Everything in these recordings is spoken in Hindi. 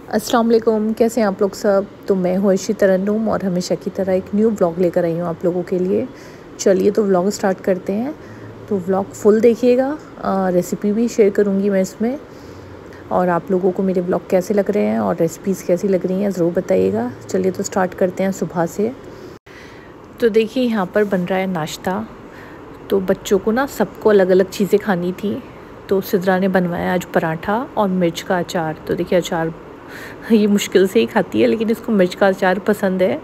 अस्सलाम वालेकुम, कैसे हैं आप लोग सब। तो मैं हूँ अर्शी तरन्नुम और हमेशा की तरह एक न्यू व्लॉग लेकर आई हूँ आप लोगों के लिए। चलिए तो व्लॉग स्टार्ट करते हैं। तो व्लॉग फुल देखिएगा, रेसिपी भी शेयर करूँगी मैं इसमें। और आप लोगों को मेरे व्लॉग कैसे लग रहे हैं और रेसिपीज़ कैसी लग रही हैं ज़रूर बताइएगा। चलिए तो स्टार्ट करते हैं सुबह से। तो देखिए यहाँ पर बन रहा है नाश्ता। तो बच्चों को ना सबको अलग अलग चीज़ें खानी थी, तो सिद्रा ने बनवाया आज पराठा और मिर्च का अचार। तो देखिए अचार ये मुश्किल से ही खाती है, लेकिन इसको मिर्च का अचार पसंद है।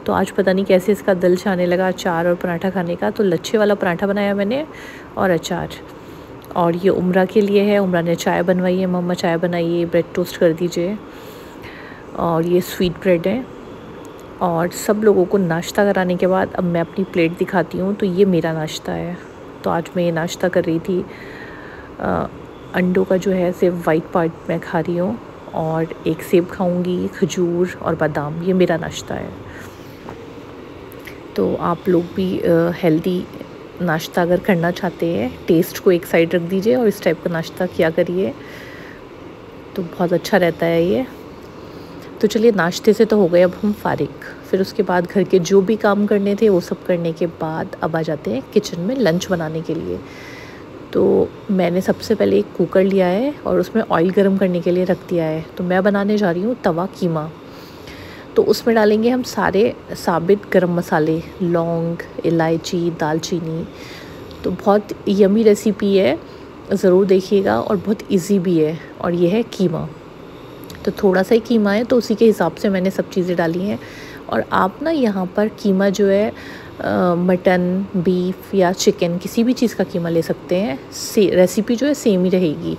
तो आज पता नहीं कैसे इसका दिल चाहने लगा अचार और पराठा खाने का। तो लच्छे वाला पराठा बनाया मैंने और अचार। और ये उम्रा के लिए है, उम्रा ने चाय बनवाई है, मम्मा चाय बनाइए, ब्रेड टोस्ट कर दीजिए। और ये स्वीट ब्रेड है। और सब लोगों को नाश्ता कराने के बाद अब मैं अपनी प्लेट दिखाती हूँ। तो ये मेरा नाश्ता है। तो आज मैं ये नाश्ता कर रही थी। अंडों का जो है सिर्फ वाइट पार्ट मैं खा रही हूँ, और एक सेब खाऊंगी, खजूर और बादाम। ये मेरा नाश्ता है। तो आप लोग भी हेल्दी नाश्ता अगर करना चाहते हैं, टेस्ट को एक साइड रख दीजिए और इस टाइप का नाश्ता किया करिए, तो बहुत अच्छा रहता है ये। तो चलिए नाश्ते से तो हो गए अब हम फारिग। फिर उसके बाद घर के जो भी काम करने थे वो सब करने के बाद अब आ जाते हैं किचन में लंच बनाने के लिए। तो मैंने सबसे पहले एक कुकर लिया है और उसमें ऑयल गरम करने के लिए रख दिया है। तो मैं बनाने जा रही हूँ तवा कीमा। तो उसमें डालेंगे हम सारे साबित गरम मसाले, लौंग, इलायची, दालचीनी। तो बहुत यमी रेसिपी है, ज़रूर देखिएगा, और बहुत इजी भी है। और ये है कीमा। तो थोड़ा सा ही कीमा है, तो उसी के हिसाब से मैंने सब चीज़ें डाली हैं। और आप ना यहाँ पर कीमा जो है मटन, बीफ या चिकन, किसी भी चीज़ का कीमा ले सकते हैं। रेसिपी जो है सेम ही रहेगी।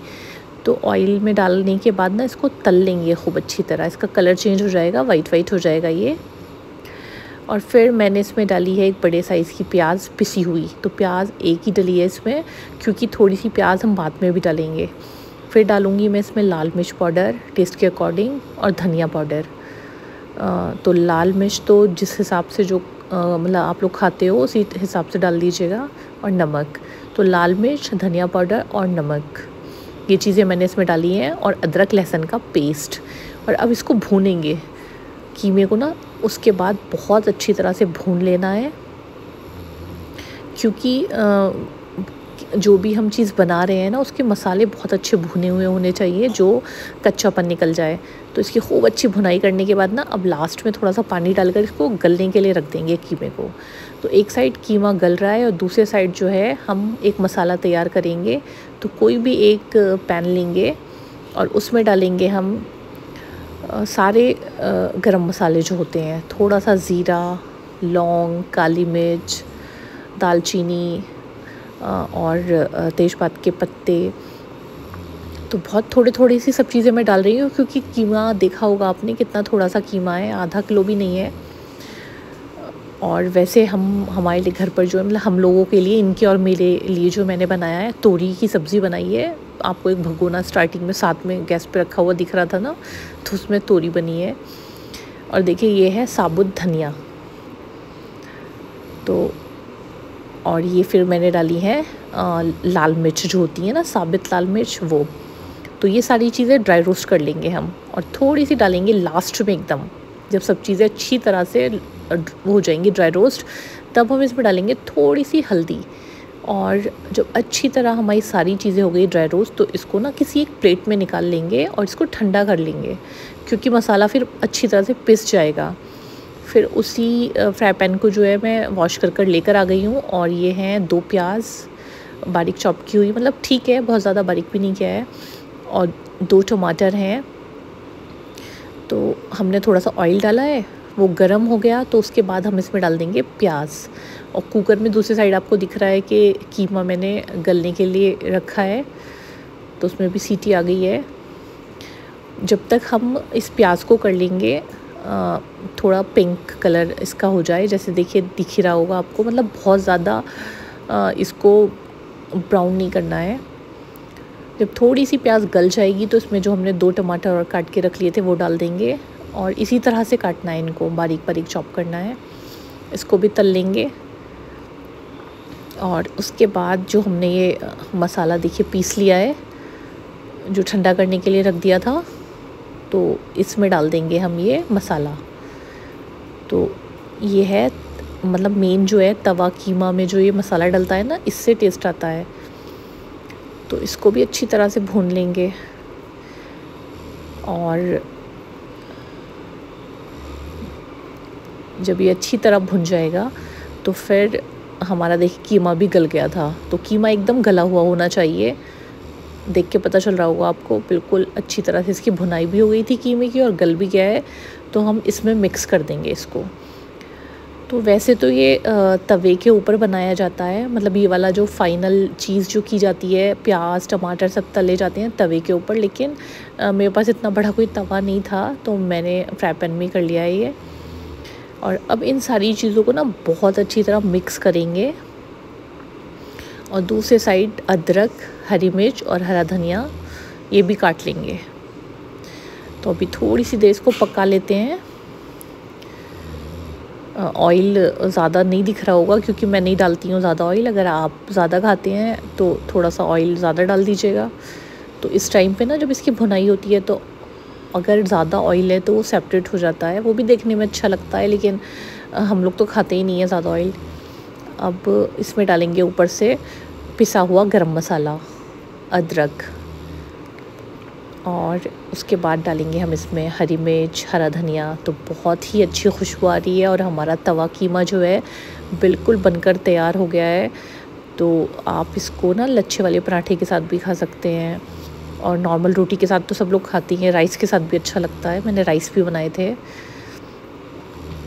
तो ऑयल में डालने के बाद ना इसको तल लेंगे खूब अच्छी तरह। इसका कलर चेंज हो जाएगा, वाइट वाइट हो जाएगा ये। और फिर मैंने इसमें डाली है एक बड़े साइज़ की प्याज पिसी हुई। तो प्याज एक ही डली है इसमें, क्योंकि थोड़ी सी प्याज हम बाद में भी डालेंगे। फिर डालूँगी मैं इसमें लाल मिर्च पाउडर टेस्ट के अकॉर्डिंग और धनिया पाउडर। तो लाल मिर्च तो जिस हिसाब से जो मतलब आप लोग खाते हो उसी हिसाब से डाल दीजिएगा। और नमक, तो लाल मिर्च, धनिया पाउडर और नमक, ये चीज़ें मैंने इसमें डाली हैं। और अदरक लहसुन का पेस्ट। और अब इसको भूनेंगे कीमे को ना। उसके बाद बहुत अच्छी तरह से भून लेना है, क्योंकि जो भी हम चीज़ बना रहे हैं ना उसके मसाले बहुत अच्छे भुने हुए होने चाहिए, जो कच्चापन निकल जाए। तो इसकी खूब अच्छी भुनाई करने के बाद ना अब लास्ट में थोड़ा सा पानी डालकर इसको गलने के लिए रख देंगे कीमे को। तो एक साइड कीमा गल रहा है और दूसरे साइड जो है हम एक मसाला तैयार करेंगे। तो कोई भी एक पैन लेंगे और उसमें डालेंगे हम सारे गरम मसाले जो होते हैं। थोड़ा सा ज़ीरा, लौंग, काली मिर्च, दालचीनी और तेज़पात के पत्ते। तो बहुत थोड़ी सी सब चीज़ें मैं डाल रही हूँ, क्योंकि कीमा देखा होगा आपने कितना थोड़ा सा कीमा है, आधा किलो भी नहीं है। और वैसे हमारे लिए घर पर जो है, मतलब हम लोगों के लिए, इनके और मेरे लिए जो मैंने बनाया है, तोरी की सब्ज़ी बनाई है। आपको एक भगोना स्टार्टिंग में साथ में गैस पे रखा हुआ दिख रहा था ना, तो उसमें तोरी बनी है। और देखिए ये है साबुत धनिया। तो और ये फिर मैंने डाली है लाल मिर्च जो होती है ना, साबित लाल मिर्च, वो। तो ये सारी चीज़ें ड्राई रोस्ट कर लेंगे हम, और थोड़ी सी डालेंगे लास्ट में एकदम, जब सब चीज़ें अच्छी तरह से हो जाएंगी ड्राई रोस्ट, तब हम इसमें डालेंगे थोड़ी सी हल्दी। और जब अच्छी तरह हमारी सारी चीज़ें हो गई ड्राई रोस्ट, तो इसको ना किसी एक प्लेट में निकाल लेंगे और इसको ठंडा कर लेंगे, क्योंकि मसाला फिर अच्छी तरह से पिस जाएगा। फिर उसी फ्राई पैन को जो है मैं वॉश कर लेकर आ गई हूँ। और ये हैं 2 प्याज बारीक चॉप की हुई, मतलब ठीक है, बहुत ज़्यादा बारीक भी नहीं किया है। और 2 टमाटर हैं। तो हमने थोड़ा सा ऑयल डाला है, वो गरम हो गया, तो उसके बाद हम इसमें डाल देंगे प्याज। और कुकर में दूसरी साइड आपको दिख रहा है कि कीमा मैंने गलने के लिए रखा है, तो उसमें भी सीटी आ गई है। जब तक हम इस प्याज को कर लेंगे थोड़ा पिंक कलर इसका हो जाए, जैसे देखिए दिख ही रहा होगा आपको, मतलब बहुत ज़्यादा इसको ब्राउन नहीं करना है। जब थोड़ी सी प्याज गल जाएगी तो इसमें जो हमने 2 टमाटर और काट के रख लिए थे वो डाल देंगे। और इसी तरह से काटना है इनको, बारीक बारीक चॉप करना है। इसको भी तल लेंगे। और उसके बाद जो हमने ये मसाला देखिए पीस लिया है, जो ठंडा करने के लिए रख दिया था, तो इसमें डाल देंगे हम ये मसाला। तो ये है मतलब मेन जो है तवा कीमा में जो ये मसाला डलता है ना, इससे टेस्ट आता है। तो इसको भी अच्छी तरह से भून लेंगे और जब ये अच्छी तरह भुन जाएगा तो फिर हमारा देखिए कीमा भी गल गया था। तो कीमा एकदम गला हुआ होना चाहिए, देख के पता चल रहा होगा आपको, बिल्कुल अच्छी तरह से इसकी भुनाई भी हो गई थी कीमे की और गल भी गया है। तो हम इसमें मिक्स कर देंगे इसको। तो वैसे तो ये तवे के ऊपर बनाया जाता है, मतलब ये वाला जो फाइनल चीज़ जो की जाती है, प्याज टमाटर सब तले जाते हैं तवे के ऊपर, लेकिन मेरे पास इतना बड़ा कोई तवा नहीं था तो मैंने फ्राई पैन में कर लिया है ये। और अब इन सारी चीज़ों को ना बहुत अच्छी तरह मिक्स करेंगे और दूसरे साइड अदरक, हरी मिर्च और हरा धनिया ये भी काट लेंगे। तो अभी थोड़ी सी देर इसको पका लेते हैं। ऑयल ज़्यादा नहीं दिख रहा होगा क्योंकि मैं नहीं डालती हूँ ज़्यादा ऑयल। अगर आप ज़्यादा खाते हैं तो थोड़ा सा ऑयल ज़्यादा डाल दीजिएगा। तो इस टाइम पे ना जब इसकी भुनाई होती है तो अगर ज़्यादा ऑयल है तो वो सेपरेट हो जाता है, वो भी देखने में अच्छा लगता है, लेकिन हम लोग तो खाते ही नहीं है ज़्यादा ऑयल। अब इसमें डालेंगे ऊपर से पिसा हुआ गरम मसाला, अदरक, और उसके बाद डालेंगे हम इसमें हरी मिर्च, हरा धनिया। तो बहुत ही अच्छी खुशबू आ रही है और हमारा तवा कीमा जो है बिल्कुल बनकर तैयार हो गया है। तो आप इसको ना लच्छे वाले पराठे के साथ भी खा सकते हैं और नॉर्मल रोटी के साथ तो सब लोग खाती हैं, राइस के साथ भी अच्छा लगता है। मैंने राइस भी बनाए थे।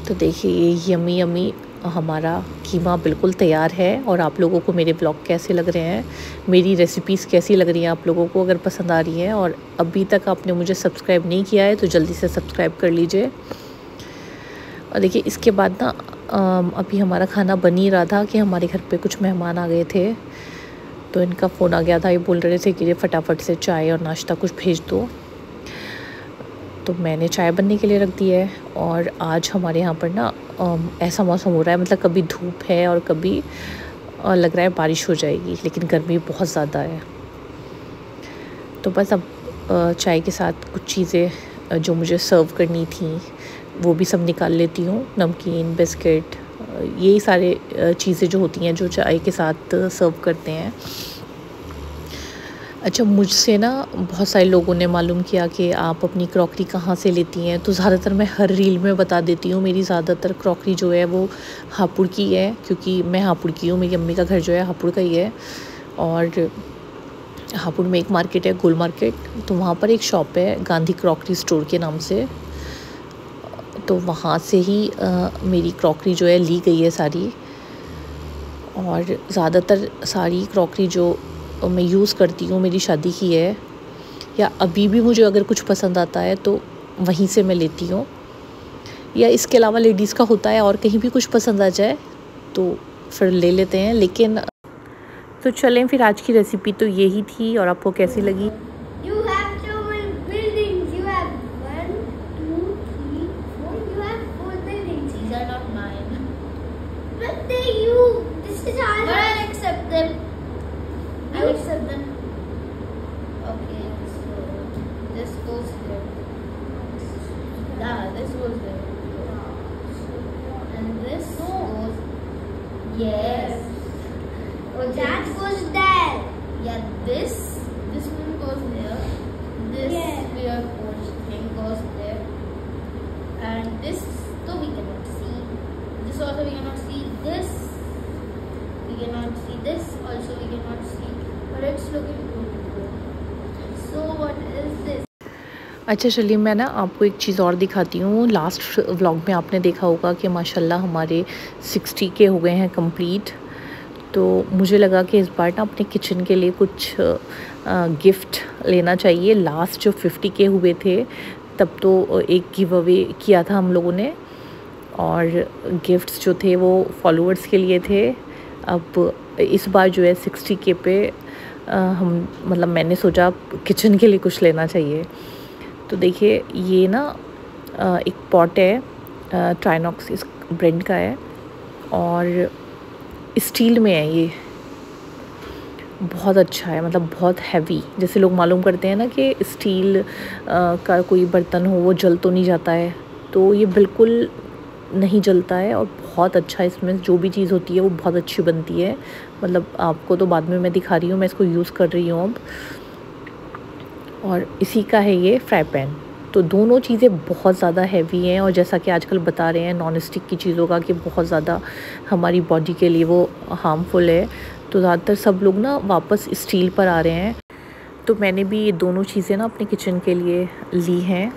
तो देखिए ये यमी यमी हमारा कीमा बिल्कुल तैयार है। और आप लोगों को मेरे ब्लॉग कैसे लग रहे हैं, मेरी रेसिपीज़ कैसी लग रही हैं आप लोगों को, अगर पसंद आ रही हैं और अभी तक आपने मुझे सब्सक्राइब नहीं किया है तो जल्दी से सब्सक्राइब कर लीजिए। और देखिए इसके बाद ना अभी हमारा खाना बन ही रहा था कि हमारे घर पे कुछ मेहमान आ गए थे। तो इनका फ़ोन आ गया था, ये बोल रहे थे कि ये फटाफट से चाय और नाश्ता कुछ भेज दो। तो मैंने चाय बनने के लिए रख दी है। और आज हमारे यहाँ पर ना ऐसा मौसम हो रहा है, मतलब कभी धूप है और कभी लग रहा है बारिश हो जाएगी, लेकिन गर्मी बहुत ज़्यादा है। तो बस अब चाय के साथ कुछ चीज़ें जो मुझे सर्व करनी थी वो भी सब निकाल लेती हूँ। नमकीन, बिस्किट, यही सारे चीज़ें जो होती हैं जो चाय के साथ सर्व करते हैं। अच्छा, मुझसे ना बहुत सारे लोगों ने मालूम किया कि आप अपनी क्रॉकरी कहाँ से लेती हैं। तो ज़्यादातर मैं हर रील में बता देती हूँ, मेरी ज़्यादातर क्रॉकरी जो है वो हापुड़ की है, क्योंकि मैं हापुड़ की हूँ, मेरी अम्मी का घर जो है हापुड़ का ही है। और हापुड़ में एक मार्केट है, गोल मार्केट, तो वहाँ पर एक शॉप है गांधी क्रॉकरी स्टोर के नाम से। तो वहाँ से ही मेरी क्रॉकरी जो है ली गई है सारी। और ज़्यादातर सारी क्रॉकरी जो मैं यूज़ करती हूँ मेरी शादी की है, या अभी भी मुझे अगर कुछ पसंद आता है तो वहीं से मैं लेती हूँ। या इसके अलावा लेडीज़ का होता है और कहीं भी कुछ पसंद आ जाए तो फिर ले लेते हैं। लेकिन तो चलें फिर, आज की रेसिपी तो यही थी। और आपको कैसी लगी? I accept them. Okay, so this goes there. Yeah, this goes there. And this goes. Yes. Okay. That goes there. Yeah, this one goes there. This weird thing goes there. And this, though we cannot see. This also we cannot see. This we cannot see. This also we cannot see. But it's looking good. So what is this? अच्छा चलिए, मैं ना आपको एक चीज़ और दिखाती हूँ। लास्ट व्लॉग में आपने देखा होगा कि माशाल्लाह हमारे 60 के हो गए हैं कंप्लीट। तो मुझे लगा कि इस बार ना अपने किचन के लिए कुछ गिफ्ट लेना चाहिए। लास्ट जो 50 के हुए थे तब तो एक गिव अवे किया था हम लोगों ने, और गिफ्ट्स जो थे वो फॉलोअर्स के लिए थे। अब इस बार जो है 60 के पे हम मतलब मैंने सोचा किचन के लिए कुछ लेना चाहिए। तो देखिए ये ना एक पॉट है, ट्राइनॉक्स इस ब्रांड का है और स्टील में है ये। बहुत अच्छा है, मतलब बहुत हैवी। जैसे लोग मालूम करते हैं ना कि स्टील का कोई बर्तन हो वो जल तो नहीं जाता है, तो ये बिल्कुल नहीं जलता है और बहुत अच्छा है। इसमें जो भी चीज़ होती है वो बहुत अच्छी बनती है। मतलब आपको तो बाद में मैं दिखा रही हूँ, मैं इसको यूज़ कर रही हूँ अब। और इसी का है ये फ्राई पैन। तो दोनों चीज़ें बहुत ज़्यादा हैवी हैं, और जैसा कि आजकल बता रहे हैं नॉन स्टिक की चीज़ों का कि बहुत ज़्यादा हमारी बॉडी के लिए वो हार्मफुल है, तो ज़्यादातर सब लोग ना वापस स्टील पर आ रहे हैं। तो मैंने भी ये दोनों चीज़ें ना अपने किचन के लिए ली हैं।